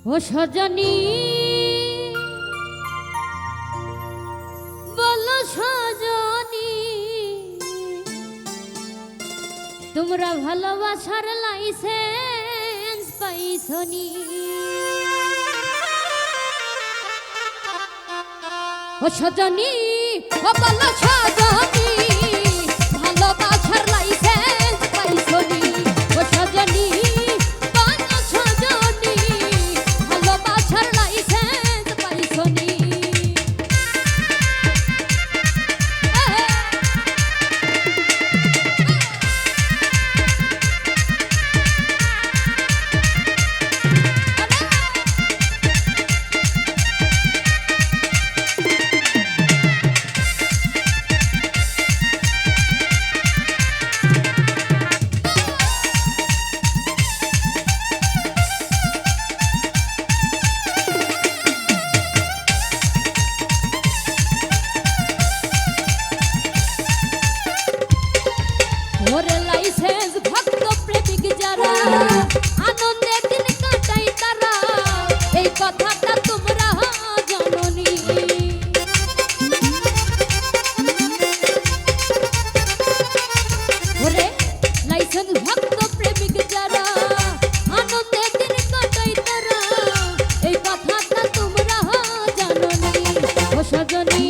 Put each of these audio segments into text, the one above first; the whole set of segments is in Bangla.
ও সজনী বলো সজনী তোমরা ভালোবাসার লাইসেন্স পাইছনি ও সজনী ও বলো সজনী ভালোবাসার লাইসেন্স পাইছনি ও সজনী ওরে লাইসেন্স ভক্ত প্রেমিক যারা আনন্দে দিন কাটাই তারা এই কথাটা তোমরা জানোনি ওরে লাইসেন্স ভক্ত প্রেমিক যারা আনন্দে দিন কাটাই তারা এই কথাটা তোমরা জানোনি ও সজনী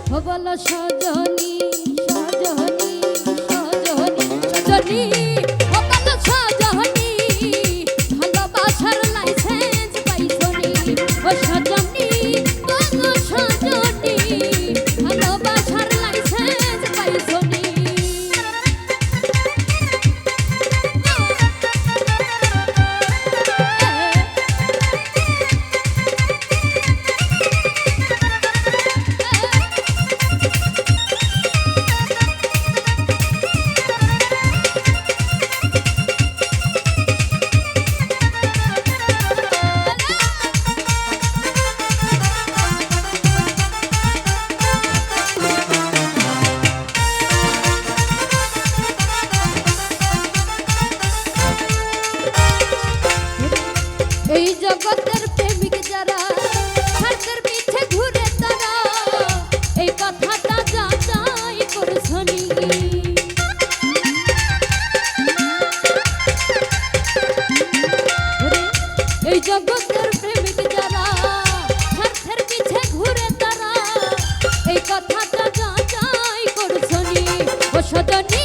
ও বলো সজনী সজনী সজনী ও বলো সজনী ভালোবাসার লাইসেন্স পাইছনি ও সজনী বলো সজনী ভালোবাসার লাইসেন্স পাইছনি এই জগতের প্রেমিক যারা স্বার্থের পিছে ঘুরে তারা এই কথাটা যাচাই করছনি এই জগতের প্রেমিক যারা স্বার্থের পিছে ঘুরে তারা এই কথাটা যাচাই করছনি ও সজনী